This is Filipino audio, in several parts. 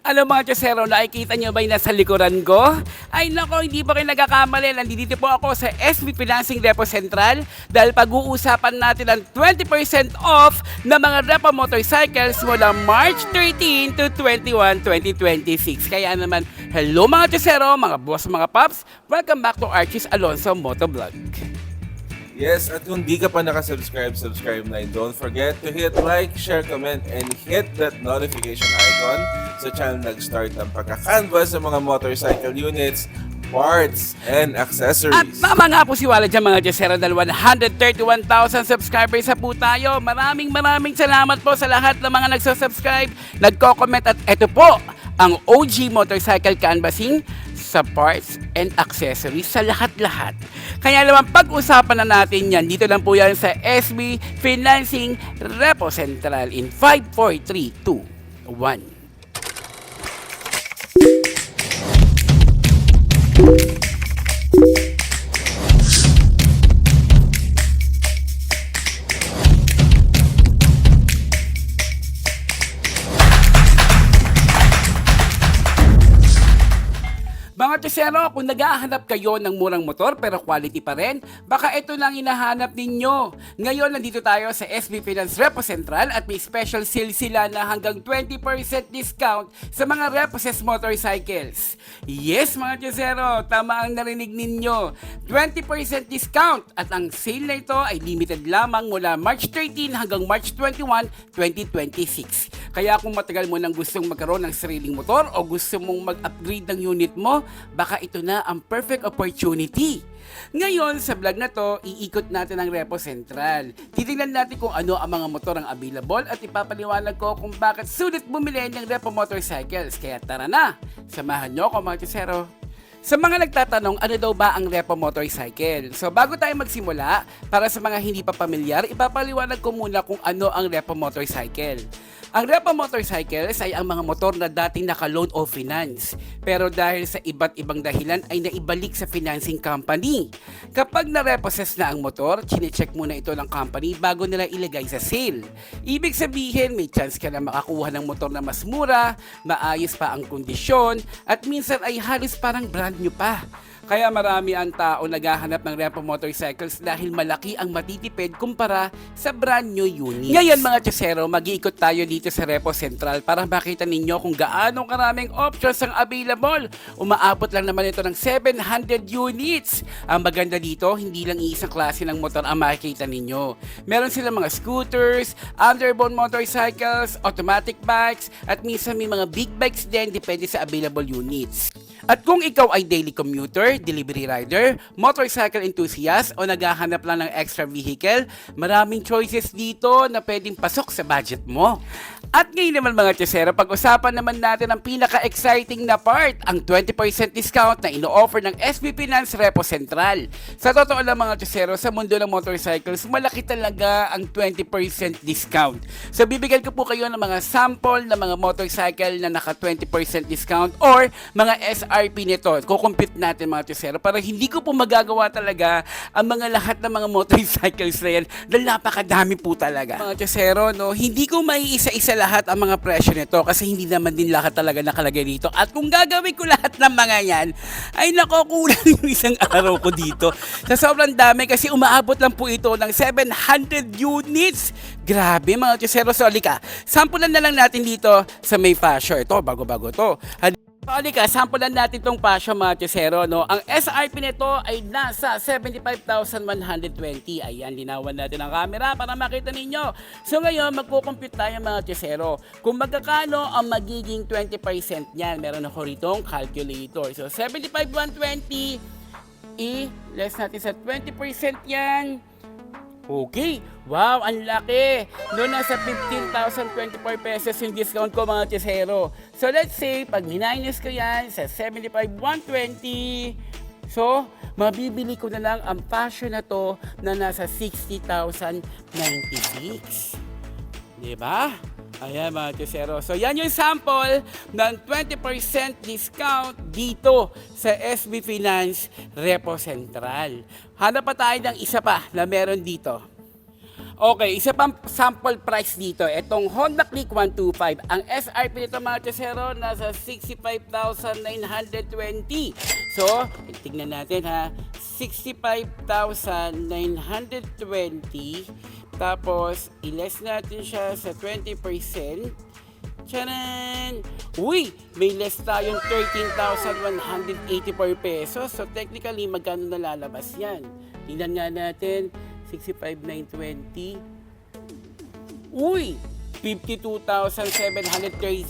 Ano mga Chosero, nakikita nyo ba yung nasa likuran ko? Ay nako, hindi pa kayo nagkakamali. Nandito po ako sa SB Financing Repo Central dahil pag-uusapan natin ang 20% off na mga repo motorcycles mula March 13 to 21, 2026. Kaya naman, hello mga Chosero, mga boss, mga paps. Welcome back to Archie's Alonso Motovlog. Yes, at kung di ka pa nakasubscribe, subscribe na. Don't forget to hit like, share, comment, and hit that notification icon sa channel nag-start ng pagka-canvas sa mga motorcycle units, parts, and accessories. At tama nga po si Wala dyan mga Jessero dahil 131,000 subscribers sa po tayo. Maraming salamat po sa lahat ng mga nagsusubscribe, nagko-comment at eto po ang OG Motorcycle Canvassing sa parts and accessories sa lahat-lahat. Kaya naman pag-usapan na natin yan, dito lang po yan sa SB Financing Repo Central in 5, 4, 3, 2, 1. Mga Chosero, kung naghahanap kayo ng murang motor pero quality pa rin, baka ito lang hinahanap ninyo. Ngayon, nandito tayo sa SB Finance Repo Central at may special sale sila na hanggang 20% discount sa mga Reposes motorcycles. Yes, mga Chosero, tama ang narinig ninyo. 20% discount at ang sale na ito ay limited lamang mula March 13 hanggang March 21, 2026. Kaya kung matagal mo nang gustong magkaroon ng sariling motor o gusto mong mag-upgrade ng unit mo, baka ito na ang perfect opportunity. Ngayon, sa vlog na to, iikot natin ang Repo Central. Titingnan natin kung ano ang mga motor ang available at ipapaliwanag ko kung bakit sulit bumili ng Repo Motorcycles. Kaya tara na, samahan nyo ako mga Chosero. Sa mga nagtatanong, ano daw ba ang Repo Motorcycle? So bago tayo magsimula, para sa mga hindi pa pamilyar, ipapaliwanag ko muna kung ano ang Repo Motorcycle. Ang Repo Motorcycles ay ang mga motor na dating naka-loan o finance, pero dahil sa iba't ibang dahilan ay naibalik sa financing company. Kapag na-repossess na ang motor, chinecheck muna ito ng company bago nila ilagay sa sale. Ibig sabihin, may chance ka na makakuha ng motor na mas mura, maayos pa ang kondisyon, at minsan ay halos parang brand new pa. Kaya marami ang tao naghahanap ng Repo Motorcycles dahil malaki ang matitipid kumpara sa brand new units. Ngayon mga Chosero, mag-iikot tayo dito sa Repo Central para makita ninyo kung gaano karaming options ang available. Umaabot lang naman ito ng 700 units. Ang maganda dito, hindi lang iisang klase ng motor ang makikita ninyo. Meron silang mga scooters, underbone motorcycles, automatic bikes, at minsan may mga big bikes din depende sa available units. At kung ikaw ay daily commuter, delivery rider, motorcycle enthusiast o naghahanap lang ng extra vehicle, maraming choices dito na pwedeng pasok sa budget mo. At ngayon naman mga Chosero, pag-usapan naman natin ang pinaka-exciting na part, ang 20% discount na ino-offer ng SB Finance Repo Central. Sa totoo lang mga Chosero, sa mundo ng motorcycles, malaki talaga ang 20% discount. So bibigyan ko po kayo ng mga sample ng mga motorcycle na naka 20% discount or mga SRP nito. Kukumpute natin mga Chosero para hindi ko po magagawa talaga ang mga lahat ng mga motorcycles na yan dahil napakadami po talaga. Mga Chosero, no, hindi ko maiisa-isa lahat ang mga presyo nito kasi hindi naman din lahat talaga nakalagay dito. At kung gagawin ko lahat ng mga yan, ay nakukulang yung isang araw ko dito. Sa sobrang dami kasi umaabot lang po ito ng 700 units. Grabe mga Chosero, so halika. Sampulan na lang natin dito sa may fashion. Ito, bago-bago to. Halika, sampulan natin itong Passion mga Chosero, no? Ang SRP nito ay nasa 75,120. Ayan, linawan natin ang camera para makita ninyo. So ngayon, magkukompute tayo mga Chosero. Kung magkakano ang magiging 20% niyan, meron ako ritong calculator. So 75,120, i-less natin sa 20% yan. Okay. Wow, ang laki. Doon nasa 15,024 pesos yung discount ko mga Chosero. So let's say, pag minus ko yan sa 75,120, so mabibili ko na lang ang Passion na to na nasa 60,096. Diba? Ayan mga Chosero. So yan yung sample ng 20% discount dito sa SB Finance Repo Central. Hanap pa tayo ng isa pa na meron dito. Okay, isa pang sample price dito. Itong Honda Click 125. Ang SRP nito mga chesero, nasa 65,920. So, tignan natin ha. 65,920. Tapos, i-less natin siya sa 20%. Charan! Uy! May less tayong 13,184 pesos. So, technically, magkano nalalabas yan? Tingnan nga natin. 65,920. Uy! 52,736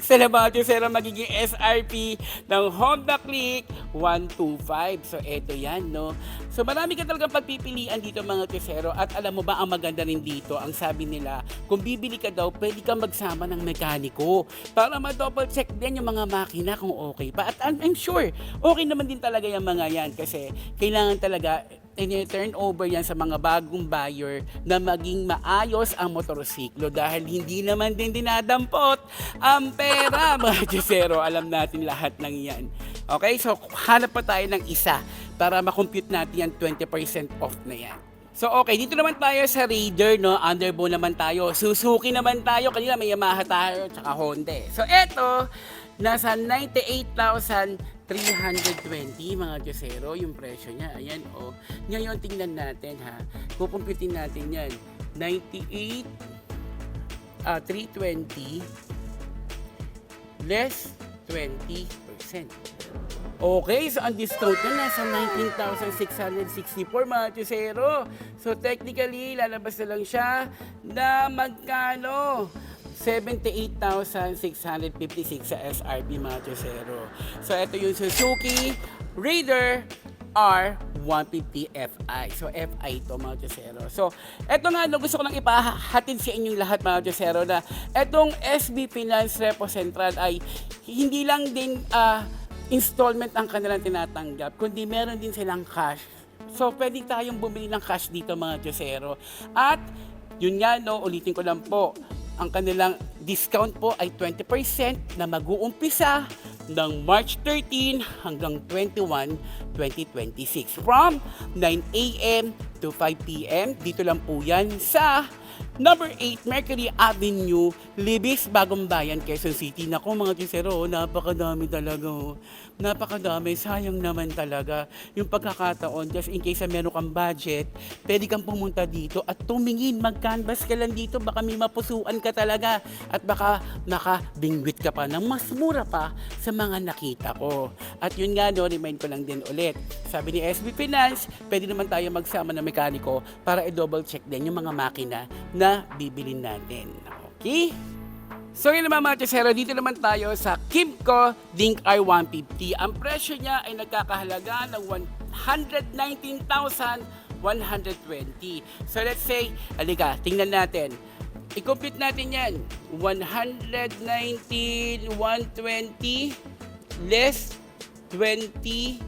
na naman yung magiging SRP ng Honda Click 125. So, eto yan, no? So, marami ka talagang pagpipilian dito mga kesero. At alam mo ba, ang maganda rin dito, ang sabi nila, kung bibili ka daw, pwede kang magsama ng mekaniko para ma-double check din yung mga makina kung okay pa. At I'm sure, okay naman din talaga yung mga yan kasi kailangan talaga turn over yan sa mga bagong buyer na maging maayos ang motorsiklo dahil hindi naman din dinadampot ang pera mga Diyosero. Alam natin lahat ng yan. Okay, so hanap pa tayo ng isa para makompute natin yan 20% off na yan. So okay, dito naman tayo sa Raider, no? Underbo naman tayo. Suzuki naman tayo. Kanina may Yamaha tayo, tsaka Honda. So eto, nasa 98,320 mga Diyosero yung presyo niya. Ayan, oh. Ngayon, tingnan natin, ha. Kukumputin natin yan. 98,320 less 20%. Okay, so ang discount na nasa 19,664 mga Diyosero. So technically, lalabas na lang siya na magkano? 78,656 sa SRP mga Diyosero. So ito yung Suzuki Raider R150 Fi. So Fi ito mga Diyosero. So ito nga, no, gusto ko lang ipahatid sa inyong lahat mga Diyosero na itong SB Finance Repo Central ay hindi lang din installment ang kanilang tinatanggap, kundi meron din silang cash. So pwede tayong bumili ng cash dito mga Diyosero. At yun nga, no, ulitin ko lang po, ang kanilang discount po ay 20% na mag-uumpisa ng March 13 hanggang 21, 2026 from 9 a.m. to 5 p.m. Dito lang po yan sa number 8 Mercury Avenue, Libis, Bagong Bayan, Quezon City. Naku mga Diyosero, napakadami talaga. Napakadami, sayang naman talaga yung pagkakataon. Just in case na meron kang budget, pwede kang pumunta dito at tumingin, mag-canvas ka lang dito, baka may mapusuan ka talaga at baka nakabingwit ka pa ng mas mura pa sa mga nakita ko. At yun nga, no, remind ko lang din ulit. Sabi ni SB Finance, pwede naman tayo magsama ng mekaniko para i-double check din yung mga makina na bibilin natin. Okay? So yun naman mga Diyosero, dito naman tayo sa Kymco Dink R150. Ang presyo niya ay nagkakahalaga ng 119,120. So let's say, alika, tingnan natin. I-compute natin yan. 119,120 less 20,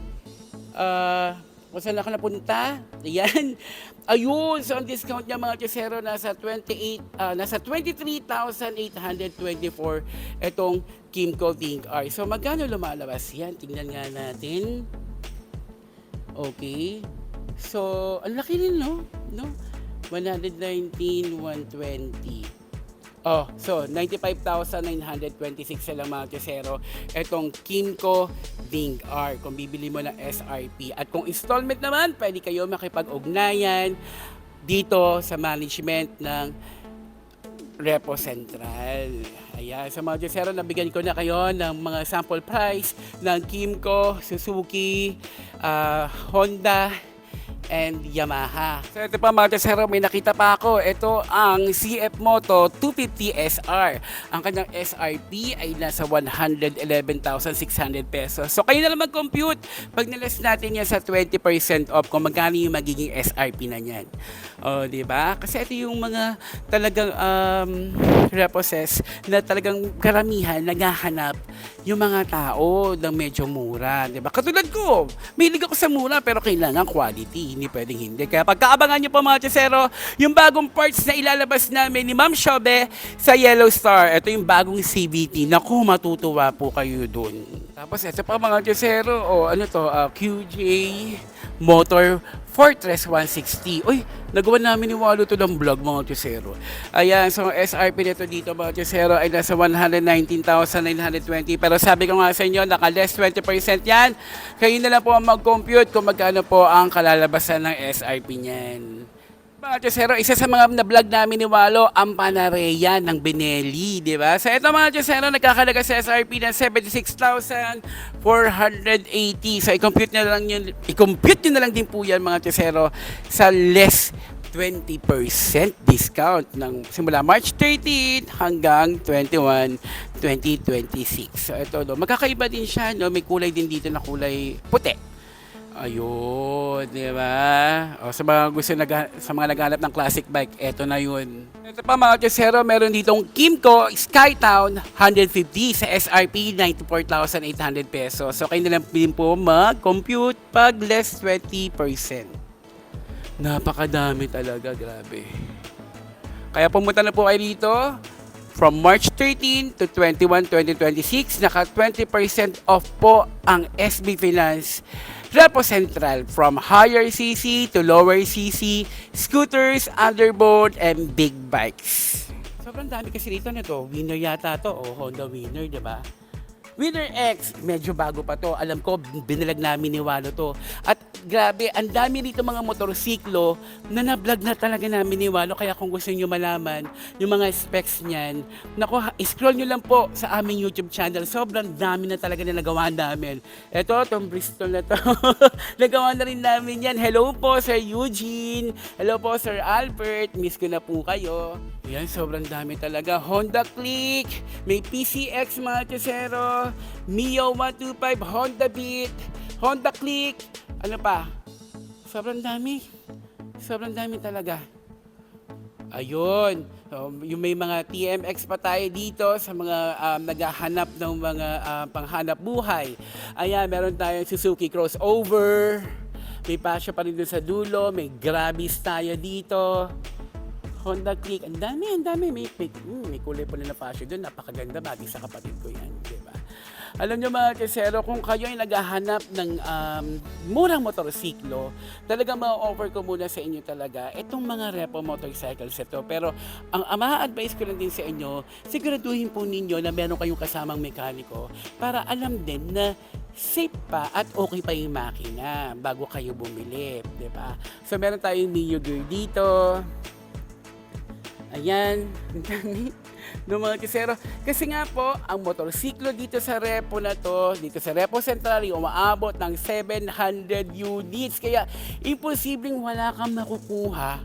kung saan ako napunta? Ayan. Ayun, so ang discount niya mga Diyosero nasa 23,824 itong Kymco Dink R. So magkano lumalabas yan? Tingnan nga natin. Okay. So, ang laki rin, no? 119,120. Oh, so 95,926 lang mga Diyosero. Itong Kymco Dink R kung bibili mo ng SRP. At kung installment naman, pwede kayo makipag-ugnayan dito sa management ng Repo Central. Ayan, sa mga Diyosero, nabigyan ko na kayo ng mga sample price ng Kymco, Suzuki, Honda, and Yamaha. So ito pa mga Diyosero, may nakita pa ako. Ito ang CF Moto 250 SR. Ang kanyang SRP ay nasa 111,600 pesos. So kayo na lang mag-compute pag nilas natin yan sa 20% off kung magkano yung magiging SRP na yan. O, diba? Kasi ito yung mga talagang reposes na talagang karamihan naghahanap yung mga tao ng medyo mura. Diba? Katulad ko, mahilig ako sa mura pero kailangan quality. Hindi pwedeng hindi. Kaya pagkaabangan nyo po mga Diyosero, yung bagong parts na ilalabas namin ni Ma'am Shobe sa Yellow Star. Ito yung bagong CVT. Naku, matutuwa po kayo dun. Tapos ito pa mga Diyosero, o ano to, QJ Motor Fortress 160. Uy, nagawa namin ni Walo to ng vlog mga Diyosero. Ayan, so SRP nito dito mga Diyosero ay nasa 119,920. Pero sabi ko nga sa inyo, naka-less 20% yan. Kayo na lang po ang mag-compute kung magkano po ang kalalabasan ng SRP niyan. Mga Diyosero, isa sa mga na-vlog namin ni Walo, ang Panareya ng Benelli, di ba? So ito mga Diyosero, nagkakalaga sa SRP ng 76,480. So i-compute nyo na lang din po yan mga Diyosero sa less 20% discount ng simula March 13 hanggang 21, 2026. So ito, no, magkakaiba din siya, no? May kulay din dito na kulay puti. Ayun, di ba? O, sa mga naghanap ng classic bike, eto na yun. Ito pa mga Diyosero, meron ditong Kimco Skytown 150 sa SRP 94,800 pesos. So kayo na lang din po mag-compute pag less 20%. Napakadami talaga, grabe. Kaya pumunta na po kayo dito. From March 13 to 21, 2026, naka 20% off po ang SB Finance Repo Central from higher CC to lower CC, scooters, underboard, and big bikes. Sobrang dami kasi dito na to. Winner yata to, o Honda Winner, di ba? Winner X, medyo bago pa to. Alam ko, binilag namin ni Walo to. At grabe, ang dami dito mga motorsiklo na na-vlog na talaga namin ni Walo. Kaya kung gusto nyo malaman yung mga specs niyan, naku, scroll nyo lang po sa aming YouTube channel. Sobrang dami na talaga na nagawa namin. Ito, itong Bristol na to. Nagawa na rin namin yan. Hello po, Sir Eugene. Hello po, Sir Albert. Miss ko na po kayo. Yan, sobrang dami talaga. Honda Click, may PCX mga Diyosero, Mio 125, Honda Beat, Honda Click, ano pa? Sobrang dami. Sobrang dami talaga. Ayun. So, yung may mga TMX pa tayo dito sa mga naghahanap ng mga panghanap buhay. Ayan, meron tayong Suzuki Crossover. May Passion pa rin doon sa dulo. May Grabis tayo dito. Honda Click, ang dami. May kulay pala na Passion doon. Napakaganda, bagay sa kapatid ko yan. Diba? Alam nyo mga Diyosero, kung kayo ay naghahanap ng murang motorsiklo, talaga ma-offer ko muna sa inyo talaga itong mga repo motorcycles ito. Pero ang ma-advise ko lang din sa inyo, siguraduhin po ninyo na meron kayong kasamang mekaniko para alam din na safe pa at okay pa yung makina bago kayo bumili. Diba? So meron tayong Mio Gear dito. Ayan, no mga Diyosero. Kasi nga po, ang motorsiklo dito sa repo na to, dito sa Repo Central, umaabot ng 700 units. Kaya, imposibleng wala kang makukuha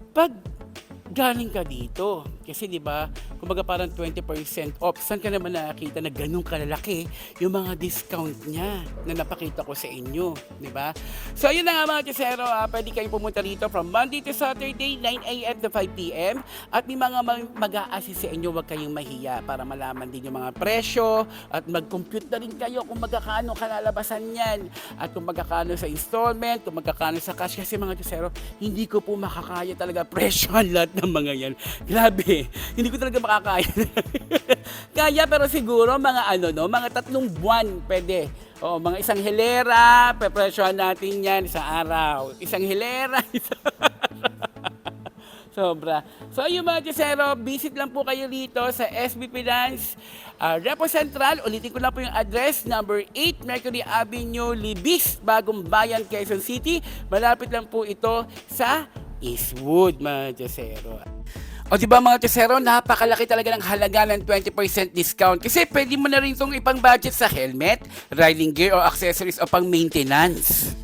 pag galing ka dito. Kasi di ba, kumbaga parang 20% off. Saan ka naman nakakita na ganun kalalaki yung mga discount niya na napakita ko sa inyo, di ba? So ayun na nga mga Diyosero, pwede kayong pumunta rito from Monday to Saturday, 9 a.m. to 5 p.m. At may mga mag-a-assist sa inyo, huwag kayong mahiya para malaman din yung mga presyo at mag-compute na rin kayo kung magkakano kalalabasan yan at kung magkakano sa installment, kung magkakano sa cash. Kasi mga Diyosero, hindi ko po makakaya talaga presyo ang lahat ng mga yan. Grabe, hindi ko talaga makakaya. Kaya pero siguro mga mga 3 buwan pwede. O, mga isang hilera, pepresyohan natin yan sa araw. Isang hilera, sobra. So yung mga Diyosero, visit lang po kayo dito sa SB Finance Repo Central. Ulitin ko lang po yung address, number 8 Mercury Avenue, Libis, Bagong Bayan, Quezon City. Malapit lang po ito sa Eastwood, mga Diyosero. O diba mga Diyosero, napakalaki talaga ng halaga ng 20% discount kasi pwede mo na rin itong ipang budget sa helmet, riding gear o accessories o pang maintenance.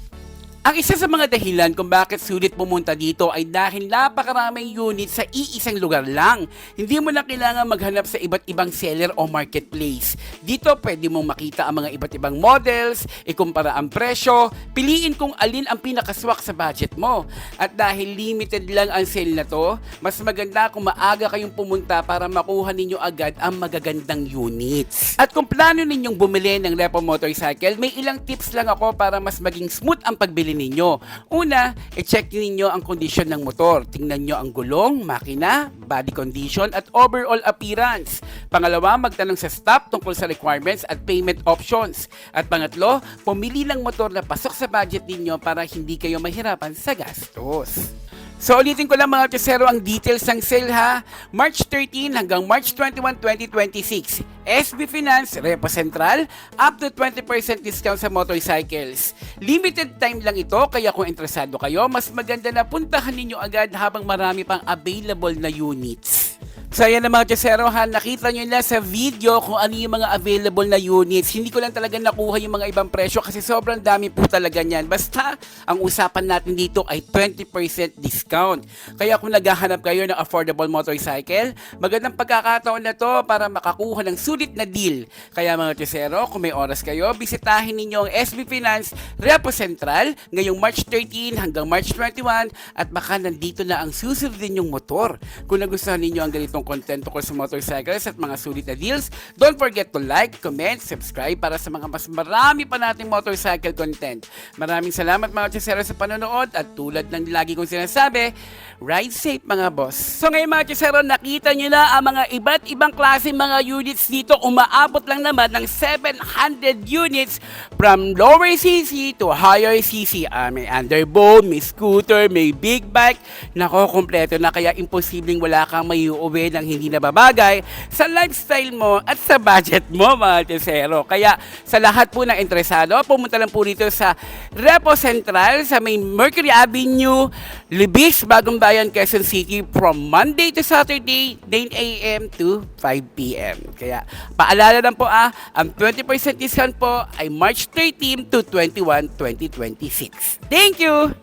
Ang isa sa mga dahilan kung bakit sulit pumunta dito ay dahil napakaraming unit sa iisang lugar lang. Hindi mo na kailangan maghanap sa iba't ibang seller o marketplace. Dito pwede mong makita ang mga iba't ibang models, ikumpara ang presyo, piliin kung alin ang pinakaswak sa budget mo. At dahil limited lang ang sale na to, mas maganda kung maaga kayong pumunta para makuha ninyo agad ang magagandang units. At kung plano ninyong bumili ng repo motorcycle, may ilang tips lang ako para mas maging smooth ang pagbili bibili ninyo. Una, i-check ninyo ang kondisyon ng motor. Tingnan nyo ang gulong, makina, body condition at overall appearance. Pangalawa, magtanong sa staff tungkol sa requirements at payment options. At pangatlo, pumili ng motor na pasok sa budget ninyo para hindi kayo mahirapan sa gastos. So ulitin ko lang mga kasero ang details ng sale ha. March 13 hanggang March 21, 2026. SB Finance, Repo Central, up to 20% discount sa motorcycles. Limited time lang ito, kaya kung interesado kayo, mas maganda na puntahan ninyo agad habang marami pang available na units. So ayan na mga kasero ha, nakita nyo na sa video kung ano yung mga available na units. Hindi ko lang talaga nakuha yung mga ibang presyo kasi sobrang dami po talaga niyan. Basta, ang usapan natin dito ay 20% discount. Kaya kung naghahanap kayo ng affordable motorcycle, magandang pagkakataon na to para makakuha ng sulit na deal. Kaya mga kasero, kung may oras kayo, bisitahin ninyo ang SB Finance Repo Central ngayong March 13 hanggang March 21 at baka nandito na ang susunod ninyong motor. Kung nagustuhan ninyo ang ganitong content tungkol sa motorcycles at mga sulit na deals, don't forget to like, comment, subscribe para sa mga mas marami pa nating motorcycle content. Maraming salamat mga chasero sa panonood at tulad ng lagi kong sinasabi, ride safe mga boss. So ngayon mga chasero, nakita nyo na ang mga iba't ibang klase mga units dito. Umaabot lang naman ng 700 units from lower CC to higher CC. May underbow, may scooter, may big bike. Nako, kompleto na kaya imposibleng wala kang maiuwi ng hindi nababagay sa lifestyle mo at sa budget mo mga tesero. Kaya sa lahat po ng interesado, pumunta lang po dito sa Repo Central sa may Mercury Avenue, Libis, Bagong Bayan, Quezon City from Monday to Saturday, 9 a.m. to 5 p.m. Kaya paalala lang po ang 20% discount po ay March 13 to 21, 2026. Thank you!